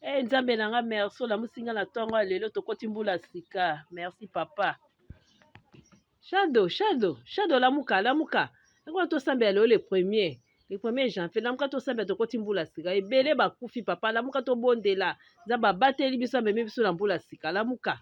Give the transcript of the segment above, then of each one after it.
Nzambe nanga merci la musinga na tongo lelo tokoti mbula sika. Merci papa. Shadow lamuka. Ngwa to sambe lelo le 1er janvier lamuka to sambe tokoti mbula sika. Ebele bakufi papa lamuka to bondela. Nzamba bateli biso meme biso na mbula sika lamuka.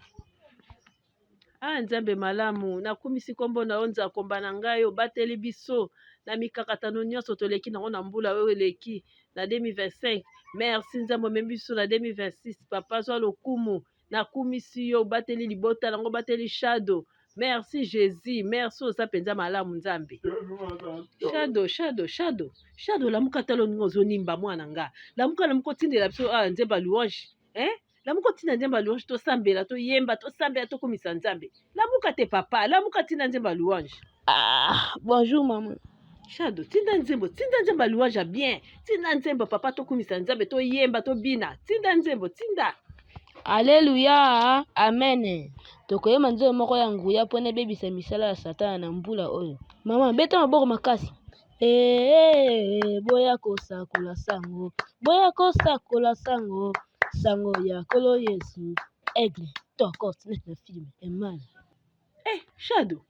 Nzambe malamu nakumisi kombo na onza komba na ngai obateli biso na mikakatano nyonso toleki nango na mbula oyo eleki na 2025. Merci nzambe omemi biso na 2026 papa zwa lokumu nakumisi yo obateli libota nango bateli Shadow. Merci Jésus, merci oza penza malamu nzambe. Shadow lamuka talo ningo ozonimba mwana nga lamuka tindela biso nzemba louange lamuka tina nzemba louange tosambela toyemba tosambela tokumisa nzambe lamuka te papa lamuka tina nzemba louange. Bonjour maman. Shadow tinda nzemba louange bien tinda nzemba papa tokumisa nzambe toyemba tobina tinda nzembo tinda. Alléluia, amen. Tokoyema nzembo moko ya nguya pona bebisa misala ya satana na mbula oyo. Mama beta maboko makasi. Boya kosakola sango. Boya kosakola sango. Sango ya kolo Yesu. Aigle, tokot net na film emal. Shadow.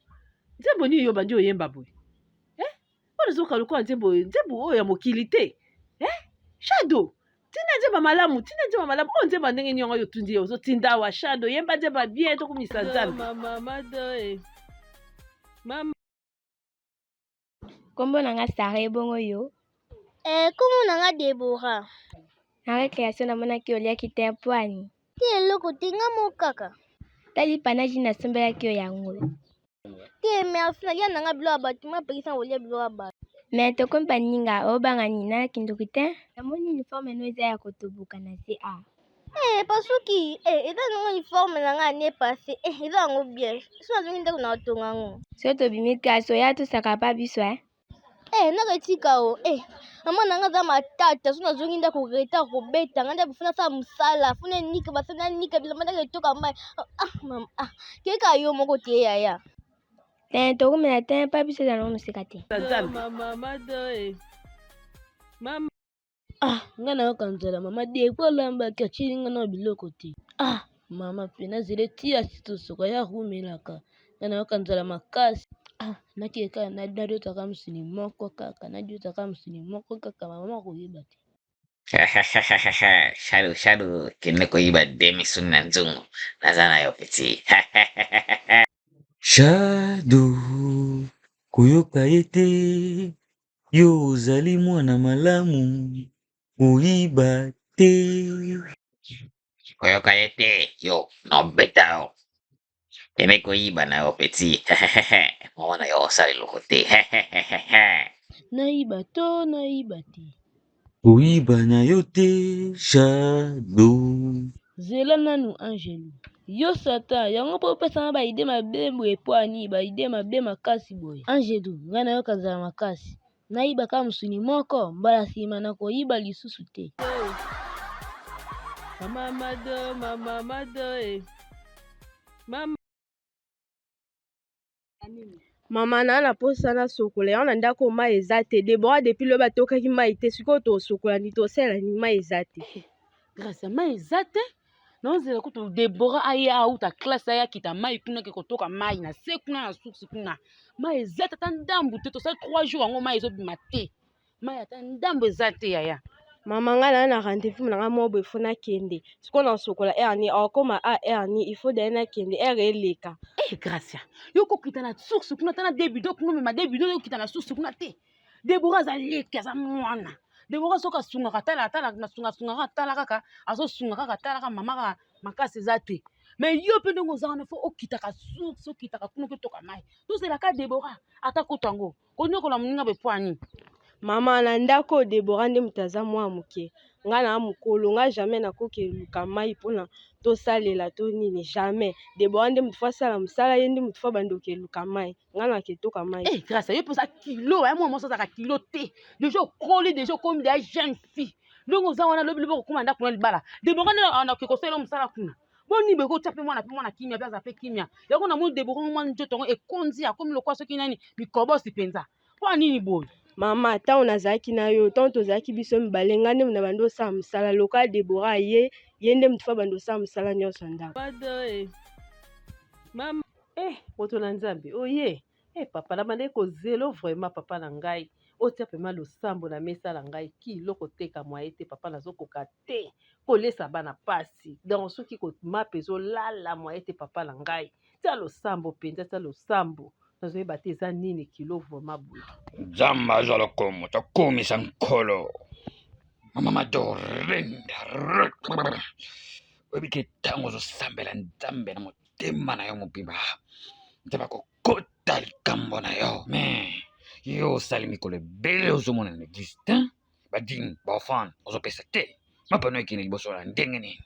Nzembo ni yo bandi oyemba boy. Wana zoka lokwa nzembo oyo ya mokili te. Shadow. Tina nzemba malamu. O nzemba ndenge nyongo yo tundi yo ozotinda wa Shadow yemba nzemba bien tokumisa nzambe. Mama. Kombo nanga Sare bongo yo. Kombo nanga Deborah. Na récréation namona ki olia ki te pwani. Ti eloko tinga mo kaka. Tali panaji na sombela ki yango. Ti merci na ya nanga bilo abati ma pekisa olia bilo abati. Me to kompa ninga obanga nina kindokite. Namoni uniforme no eza ya kotobuka na CA. Pasuki eza nanga uniforme nanga ne passé eza ngo bien. So azongi ndako na otonga ngo. So to bimika so ya to sakapa biso naka tika o mama nanga za matata so nazongi ndako reta kobeta nganda bufuna sa musala funa nika basana nika bila manda ketoka mai mama keka yo moko tie yaya. To kumena te pa biso za no musikate. Mama. Ngana yokanzala mama de kwa lamba ka chiringa no biloko te. Mama pena zile tia situso ya humelaka. Ngana yokanzala makasi. Nakeka na dado taka musini moko kaka mama koyeba te. Shadow kenne koyiba demi sunna nzungu nazana yo peti. Shadow koyoka ete yo ozali mwana malamu koyiba te. Koyoka ete yo nobeta yo kenne koyiba na yo peti. Mwana yo osali loko te. Naiba te. Koyiba na yo te Shadow. Zela nanu Angelu. Yo sata yango po pesa ba ide mabembo epwani ba ide mabe makasi boy. Angelu ngana yo kazala makasi. Naiba kama musuni moko mbala sima na koyiba lisusu te. Mama mado. Mama. Mama na posa na sokola yana ndako mai eza te Deborah depuis lo batokaki mai te sikoyo to sokola ni to sela ni mai eza te. Grâce mai eza te nozela kutu Deborah aya auta classe aya kita mai kuna ke kotoka mai na se kuna na source kuna mai eza te ndambu te to sa 3 jours ngo mai ezobima te mai ata ndambu eza te yaya. Mama ngana na rendez-vous nanga mobo efuna kende sikoyo na sokola erni akoma erni il faut d'aller kende eleka. Gracia yo kokita na source kuna tana debido kuna mema debido yo kita na source kuna te Deborah za leka za mwana Deborah soka sunga katala na sunga katala kaka azo sunga kaka tala kaka mama makasi za te mais yo pe ndongo za na fo okita ka source okita ka kuna ketoka mai to c'est la ka Deborah ata kotango konyo la muninga be pwani. Mama na ndako Deborah nde mutaza mwa muke nga na mukolo nga jamais nakoki luka mai pona to salela to nini jamais Deborah nde mutu sala musala ye nde mutu bandoke luka mai nga na ketoka mai. Grâce yo posa kilo ya moi mosa za kilo te déjà koli déjà comme des jeunes filles ndongo za wana lobi lobi ko komanda kuna libala Deborah na ko sala musala kuna boni be ko tape mwana kimia bia za pe kimia yako na mu Deborah mwana njoto e konzi akomi lokwa soki nani bikobo sipenza kwa nini boy. mama ntango nazalaki na yo ntango tozalaki biso mibale nga nde na bando osala mosala loka Debora ye nde motu fa bando osala mosala nyonso ya ndako. Mama moto na nzambe oye papa na bande kozelo vraiment papa na ngai otia pema losambo na mesa na ngai kiloko teka mwaye te papa nazokoka te kolesa bana pasi donc soki komapa ezolala mwaye te papa na ngai tia losambo mpenza tia losambo nazoyeba te eza nini kilo vraiment boye nzambe azwa lokomo tokomisa nkolo mama madorenda oyebiki ntango ozosambela nzambe na motema na yo mobimba nzambe akokota likambo na yo me yo osali mikolo ebele ozomona na eglise te badini baofane ozopesa te mapano ekende liboso na ndenge nini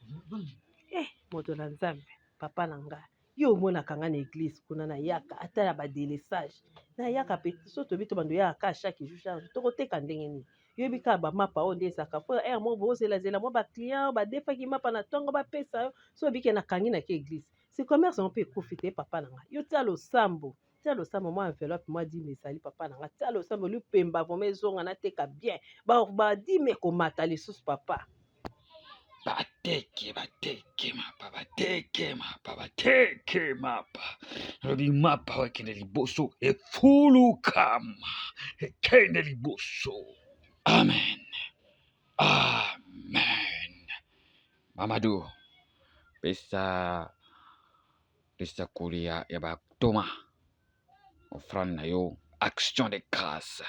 moto na nzambe papa na ngai yo omonaka nga na eglise kuna nayaka ata ya badelesage nayaka pe so toyebi to bando yaka chaque jour change tokoteka ndenge nini yoyebi kaka bamapa oyo nde ezaka fo mo bozelazela mwa baclient badefaki mapa na ntongo bapesa yo so oyebike nakangi nake eglise si commerce mpe ekufi te papa na ngai yo tia losambo mwa enveloppe mwa dime ezali papa na ngai tia losambo lupemba vraimen ezonga nateka bien badime komata lisusu papa bateke mapa lobi mapa oyo ekende liboso efulukama ekende liboso amen mamadu pesa kolia ya batoma offrande na yo action de grâce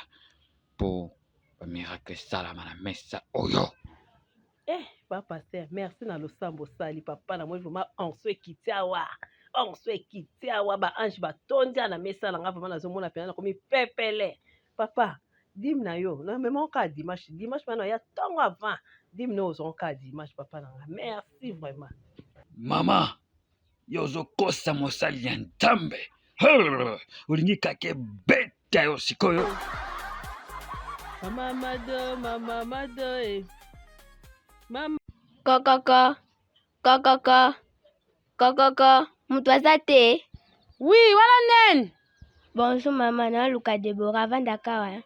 po bamiracle esalama na mesa oyo papa ser merci na losambo sali papa na moi vraiment onso ekiti awa baange batondi na mesa na nga vraiment nazomona pena nakomi pepele papa dime na yo namemoka dimanche mpana ya ntongo avant dime na ozonka dimanche papa na nga merci vraiment mama yo ozokosa mosali ya nzambe olingi kaka ebeta yo sikoyo mama mado mama Kaka, moto aza te? Oui, wana nene. Bonjour mama, naluka Debora vandakawa.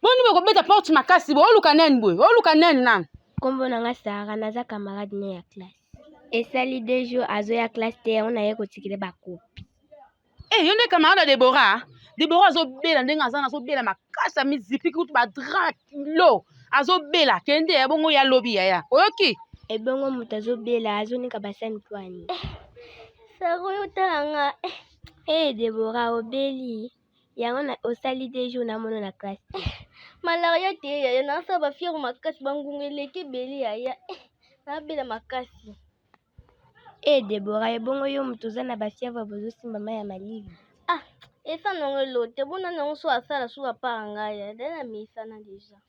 Boni bokobeta porte makasi bo oluka nene boy. Oluka nene nani? Kombo nanga Sara, naza camarade ne ya classe. Esali 2 jours azo ya classe te on aye kotikile bakopi. Yo nde camarade Debora. Debora azobela ndenge aza azobela makasa mizipi kutu ba 30 kilo. Azobela kende ya bongo ya lobi ya. Oyoki? Ebongo moto azobela azonika basani twani. Sara oyo talanga. Debora obeli. Yango na osali 2 jours na mono na classe. Malaria te ya na sa ba fiero makasi bangungeleke beli ya. Na bela makasi. Debora ebongo yo moto za na basiava bozo simba maya malivi. Esa nongo lote bona na so asala suka panga ya. Dela misana deja.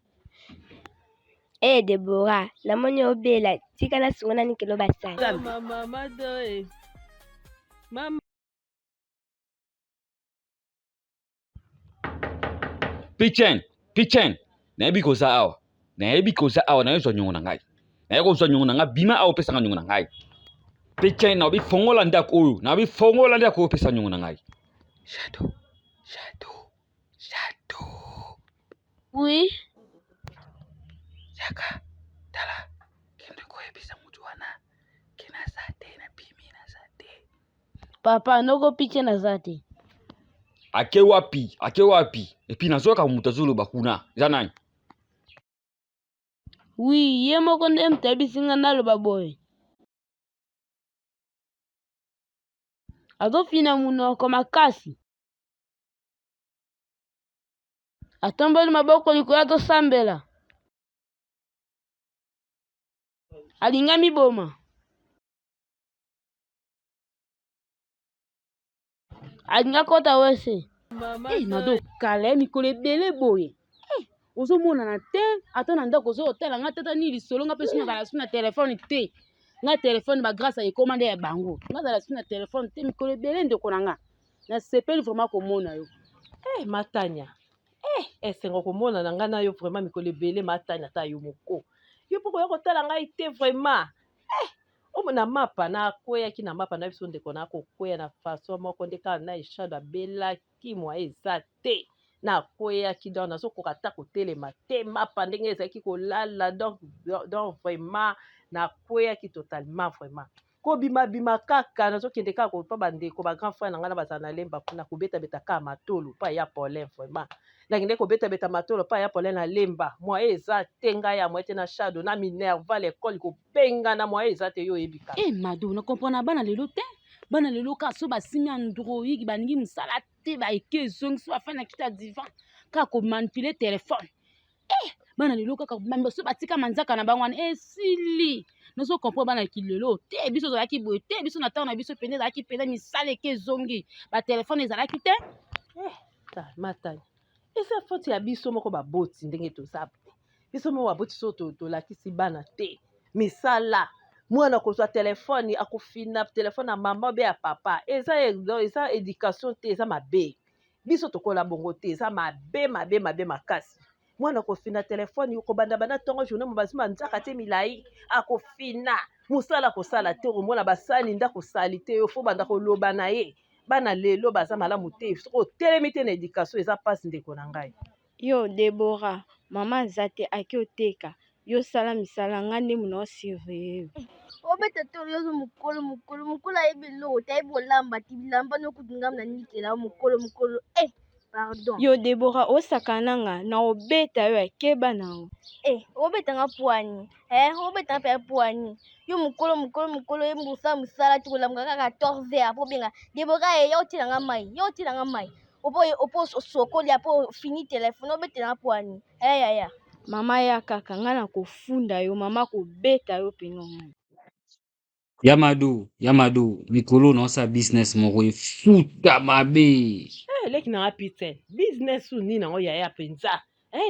Debora, la moni obela tika na sungona nikelo basali. Mama Pichen nayebi koza awa na yo zwa nyongo na ngai naye kozwa nyongo na ngai bima awa opesanga nyongo na ngai Pichen na bifongola ndako oyo na bifongola ndako opesa nyongo na ngai Shadow. Oui. Yaka tala kende koyebisa mutu wana kena zate na pimi na zate Papa noko piche na zate. ake wapi epi nazoka mutu azoloba kuna eza nani Oui, ye moko nde mutabisinga naloba boye. Azofina munoko makasi. Atomboli maboko likolo atosambela. Alingami boma. Alinga kota wese. Nado kala mikolo ebele boye. Ozomona na te ata na ndako ozotala nga tata ni lisolo nga pesi na suna telefone te. Nga telefone ba grâce ya commande ya bango. Nga za suna telefone te mikolo ebele ndeko na nga. Na sepeli vraiment komona yo. matanya esengo komona na ngai na yo vraiment mikolo ebele matanya ta yo moko yo mpo koya kotala ngai te vraiment omona mapa nakweyaki na mapa na biso ndeko na kokwea na façon moko nde kaka na eshado abelaki mwa eza te nakweyaki donc nazokoka ata kotelema te mapa ndenge ezalaki kolala donc vraiment nakweyaki totalement vraiment kobimabima kaka nazokende kaka kopa bandeko bagrand frère na ngai na bazala na lemba mpona kobetabeta kaka matolo mpa ya polin vraiment nakende kobetabeta matolo mpa ya polin na lemba moye eza te ngai ya moye te na shado na minerva lekole kobengana moye eza te yo oyebi kaka mado na comprendre bana lelo te bana lelo kaka so basimi android baningi mosala te baeke ezongi so bafai na kiti ya divan kaka komanipule telefone bana lelo kaka so batika manzaka na bango wana esili nazo comprendre bana kilelo te biso ozalaki boye te biso na ntango na biso pene ezalaki pene misala eke ezongi batelefone ezalaki te matani eza foti ya biso moko baboti ndenge toza biso moko baboti so tolakisi bana te misala mwana kozwa telefone akofina telefone ya mama be ya papa eza éducation te eza mabe biso tokola bongo te eza mabe makasi mwana akofina telefone okobanda bana ntongo journée mobazima nzaka te milai akofina mosala kosala te omona basali nda kosali te yo fo banda koloba na ye bana lelo baza malamu te soko otelemi te na éducation eza mpasi ndeko na ngai yo Debora mama aza te aki oteka yo sala misala ngai nde muna osurveille obeta tolo yozo mokolo ayebi eloko te ayebi kolamba ti bilamba nokuti ngam na nikela mokolo pardon yo Debora osakana nga na obeta yo akeba nango obetanga pwani obetanga mpe ya pwani yo mokolo yebi kosala mosala ti kolamba kaka 14 heures po benga Debora ya otelanga mai opo osokoli apo fini telefone obetelanga pwani yaya mama ya kaka ngai na kofunda yo mama kobeta yo pene Yamadu, mikolo na osa business moko efuta mabe. leki na nga pite business nini nango yaya mpenza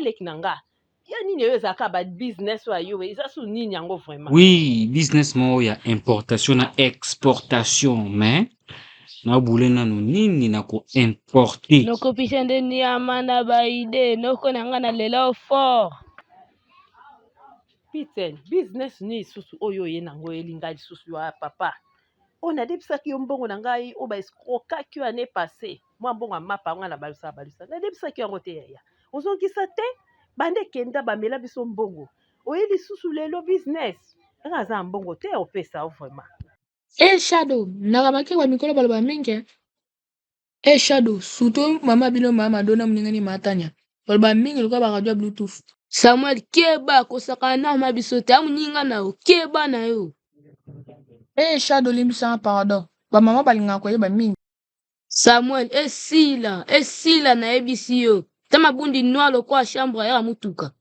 leki na nga ya nini oyo ezalaka ba business oyo ayo eza su nini yango vraiment Oui, business moko ya importation na exportation, mais na bule nanu nini na ko importer. nokopesa nde niama na baide noko na nga na lela fort pite business nini lisusu oyo oye nango elinga lisusu ya papa oyo nadebisaki yo mbongo na ngai oyo baeskrokaki yo ane passé mwa mbongo ya mapa ngo na balusa nadebisaki yango te yaya ozongisa te bande kenda bamela biso mbongo oye lisusu lelo business anga aza ya mbongo te opesa o vraiment Shadow nakamaki kwa mikolo baloba mingi Shadow suto mama bino mama dona mningani matanya baloba mingi lokwa baradio bluetooth samuel keba kosaka na ma biso te amuninga na yo keba na yo Shadow limbisa pardon ba mama balinga koyeba mingi samuel esila nayebisi yo ta mabundi noir lokwa chambre ya mutuka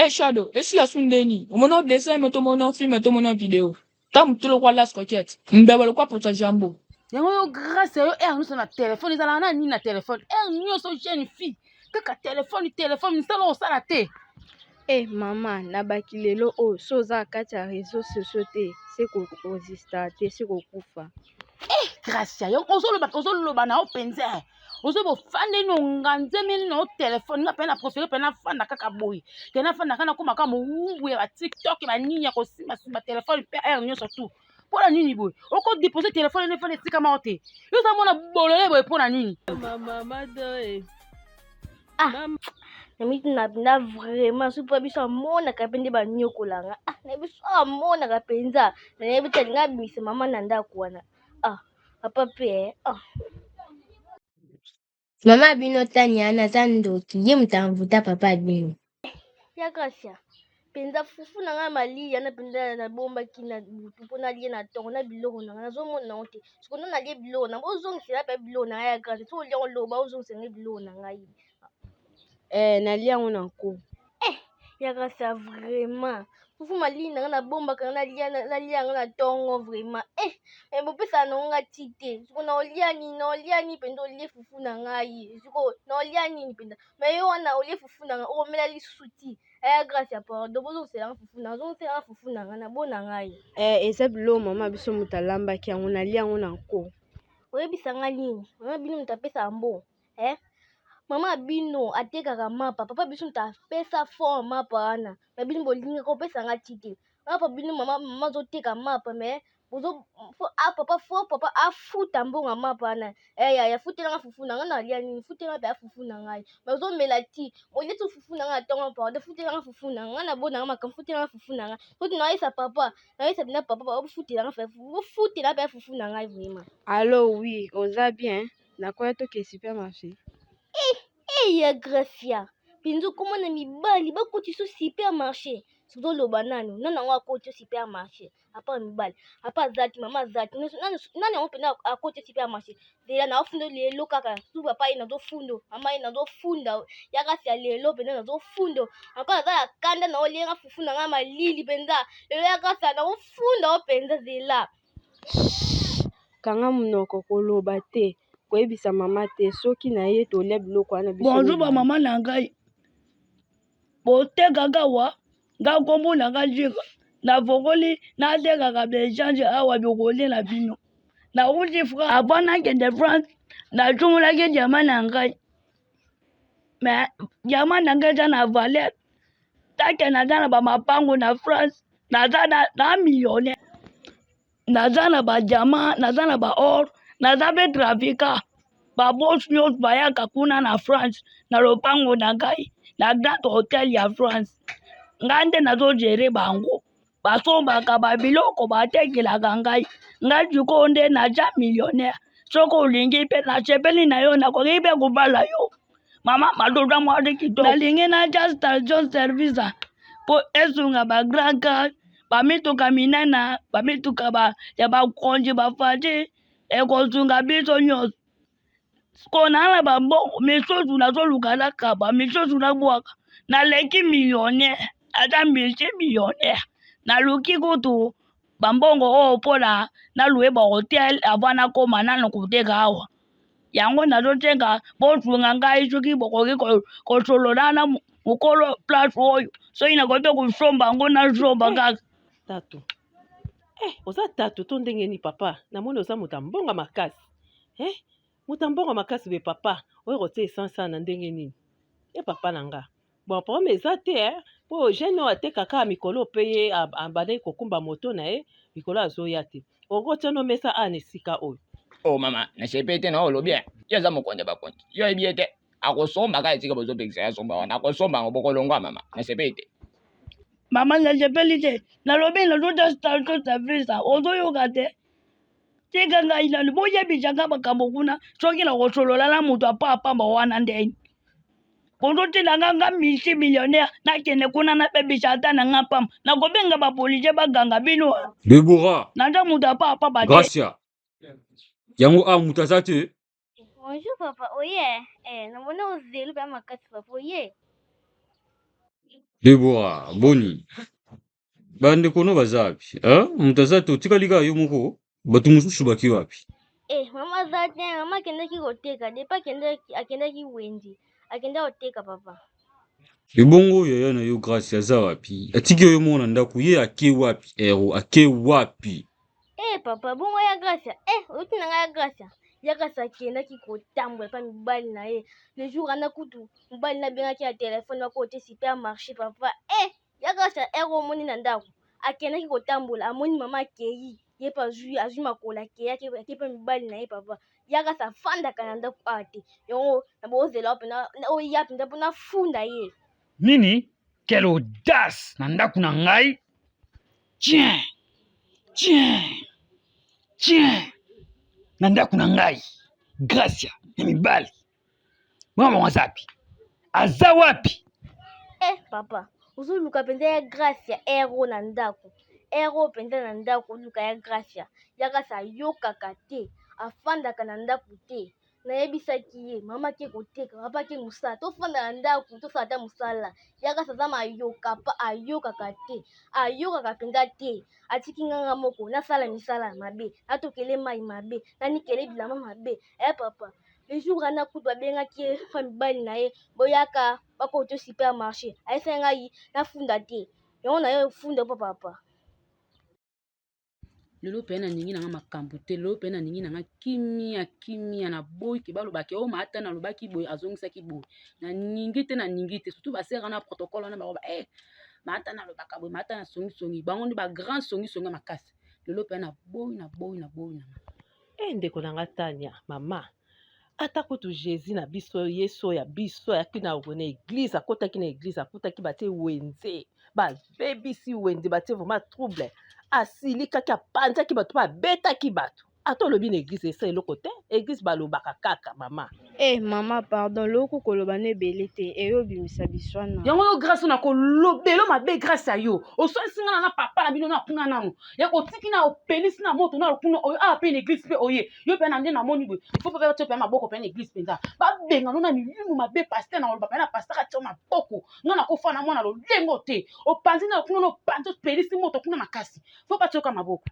Shadow esila sundeni omona dessin meto mona film meto mona video ta mutulo kwa last coquette mbeba lokwa pota jambo yango yo grâce yo nyonso na telefone ezalaka na nini na telefone nyonso jeune fille kaka telefone misala osala te mama nabaki lelo oyo so oza kati ya réseau sociaux te se koresista te se kokufa gracia yo ozoloba na yo mpenza ozobofandeni onganzemeli na yo telefone nga mpe na profere mpe nafanda kaka boye ke nafanda kaka nakomaka mowumbu ya batiktok banini ya kosimbasimba telefone mpe aire nyonso tu mpona nini boye okodepose telefone nefana etikama yo te yo oza mona bolole boye mpona nini namiti na vraiment soki mpo biso amonaka mpe nde banyokolanga na biso amonaka mpenza nayebi te alinga abimisa mama na ndako wana papa mpe Mama bino tanya naza ndoki ye mutamvuta papa bino ya gracia mpenza fufu na ngai malia na mpenza nabombaki na butu mpo nalie na ntongo na biloko na ngai nazomona nango te sikondo nalie biloko na ngai ozongisela mpe biloko na ngai ya gracia so olia oloba ozongisela ngai biloko na ngai nalia yango na nko ya gracia vraiment fufu malili na ngai nabombaka nalia yango na ntongo vraiment bopesana nango ngai ti te siko naolia nini mpenza olie fufu na ngai siko naolia nini mpenza me yo wana olie fufu na ngai omela lisusu ti ya gracia pardon bozongiselanga fufu na ngai nabona ngai eza biloko mama biso moto alambaki yango nalia yango na nko oyebisanga nini mama bino moto apesa mbo mama bino atekaka mapa papa biso moto apesa fond mapa wana me bino bolingaka opesanga ti te Papa bino mama azoteka mapa mais papa afuta mbongo mapa na ya futelanga fufu na ngai nalia nini futelanga mpe fufu na ngai mais ozomela ti oleti fufu na ngai atongo pa futelanga fufu na ngai na bonanga makambo futelanga fufu na ngai soti nayesa papa nayesa bina papa ofutelanga mpe fufu na ngai vraiment. Allo oui, oza bien? Nakoya toke supermarché. Ya Gracia mpenza komona mibali bakoti so supermarché tozoloba nani yango akoti supermarché apa mibali apa azati mama azati nani yango mpena akoti supermarché zela naofunda lelo kaka su papa ye nazofundo mama ye nazofunda ya kasi ya lelo mpenza nazofundo anko naza ya kanda na olienga fufu na ngai malili mpenza lelo ya kasi naofunda o mpenza zela Kanga munoko koloba te koyebisa mama te soki na ye tolia biloko wana biso. Bonjour ba mama na ngai. Botekaka wa nga kombo na nga jika na vokoli natekaka bechange awa bikoli na bino nauti fra avant nakende France nachungulaki jama na ngai me jama na ngai eza na valer take naza na bamapango na France naza na millionnaire naza na bajama naza na baor naza mpe trafika babosi nyonso bayaka kuna na France na lopango na ngai na grand hotel ya France ngai nde nazogere bango basombaka babiloko batekelaka ngai ngai sikoyo nde naza millionnaire soki olingi mpe nasepeli na yo nakoki mpe kobala yo mama madoza mwasi kitoko nalingi naja station service mpo esunga bagrand car bamituka minene bamituka ya bakonzi bafati ekosunga biso nyonso sikoyo naa na bambongo misusu nazoluka nakaba misusu nabwaka naleki millionnaire ata multi millionnaire naluki kutu bambongo oyo mpona nalue bahotel avant nakoma nano koteka awa yango nazotenga bosunga ngai soki bokoki kosolola na mokolo place oyo soki nakoki mpe kosomba yango nasomba kaka Tatu. Oza tatu to ndenge ni papa namoni oza moto ya mbongo makasi moto ya mbongo makasi be papa oyo kotia esansa na ndenge nini papa na nga bon problème eza te mpo jeune oyo atekaka mikolo mpe ye abandaki kokumba moto na ye mikolo azoya te okotia no mesa ana esika oyo mama nasepe te na olobi yo aza mokonzi bakonzi yo yebi ye te akosomba ka esika bozopekisa ya somba wana akosomba yango bokolongwa mama nasepe te mama nasepeli te nalobi nazota station service ozoyoka te tika ngai nani boyebisaka makambo kuna soki nakosolola na moto apapamba wana ndeni bozotinanga nga misi millionnaire nakende kuna napebisa ata na nga pamba nakobenga bapolisie baganga bino Deborah naza moto apapamba te Gracia yango moto aza te. Bonjour papa oye namoni ozelu mpe makasi papa oye Deborah boni bandeko no baza wapi moto aza te otikali kaka yo moko bato mosusu baki wapi mama aza te mama akendaki koteka depa akendaki wenzi akenda koteka papa ebongo yaya na yo Gracia aza wapi atiki oyo mona ndako ye ake wapi ero ake wapi papa bongo ya Gracia oti na ngai ya Gracia ya Gracia akendaki kotambola pa mibali na ye le jour ana kutu mobali nabengaki na telefone bakote supermarché papa ya Gracia omoni na ndako akendaki kotambola amoni mama akei ye mpe azwi makolo akei ake mpe mibali na ye papa ya Gracia afandaka na ndako awa te yango na bozela mpena oya mpenza mpona funda ye nini quelle audace na ndako na ngai tiens na ndako na ngai Gracia ya mibali mama aza wapi papa ozoluka mpenza ya Gracia na ndako mpenza na ndako oluka ya Gracia ayokaka te afandaka na ndako te nayebisaki ye mama ake koteka papa ake mosala tofanda na ndako tosala ata mosala ya Gracia aza mayoka pa ayokaka te ayokaka mpenza te atiki nganga moko nasala misala mabe natokele mai mabe nanikele bilamba mabe papa le jour ana kutu babengaki ye fa mibali na ye boyaka bakoti supermarché ayesa ngai nafunda te yango na yo funda mpo papa lelo mpe naningi nanga makambo te lelo mpe naningi nanga kimia na boyike balobaki o mata nalobaki boye azongisaki boye naningi te surtout basera na protocole wana bakoba mata na lobaka boye mata na songisongi bango nde bagrand songisongi ya makasi lelo mpe na boyi na ndeko na nga Tania mama ata kutu Jésus na biso Yesu ya biso ayaki na église akotaki na église akutaki batie wenze babebisi wenze batie vraiment trouble asilikaki apanzaki bato babetaki bato ata olobi na église esa eloko te église balobaka kaka mama mama pardon loko koloba na ebele te eyobimisa biso wana yango yo grâce na kolobelo mabe grâce ya yo osolisingana na papa na bino na kuna nano ya kotiki na opelisi na moto na lokuna oyo mpe na église mpe oye yo mpe na nde namoni boye ifo mpe batio mpe maboko mpe na église mpenza babengano na milimu mabe paster na koloba mpe na paster atio maboko nga na kofa na mwana lolengo te opanzi na lokuna na opanzi opelisi moto kuna makasi fo batioka maboko.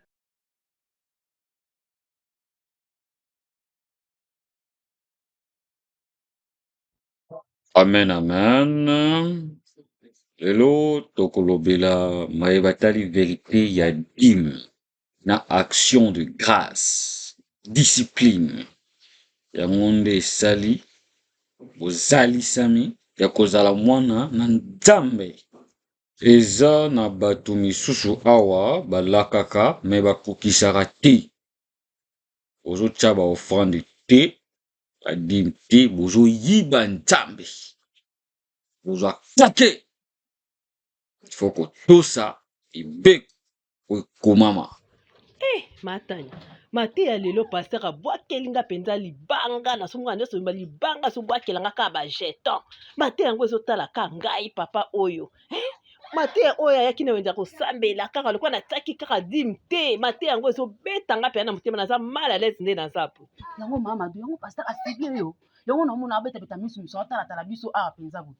Amen, amen. Lelo tokolobela mayeba tali vérité ya dîme na action de grâce, discipline. Yango nde esali bozalisami ya kozala mwana na Nzambe. Eza na bato misusu awa balakaka me bakokisaka te. Bozotia ba offrande te, badîme te, bozoyiba Nzambe. Bozwakake. Il faut kotosa ebe komama. Matanya mate ya lelo paster abwakelinga mpenza libanga nasomona nde somba libanga sobwakelanga kaka bajeton mate yango ezotalaka ngai papa oyo mate oyo ayaki na wenza kosambela kaka lokola natiaki kaka dime te mate yango ezobetanga mpenza na motema naza mal à l'aise nde naza po yango mamadu yango paster asibi oyo yango namona abetabeta miso atala biso awa mpenza boye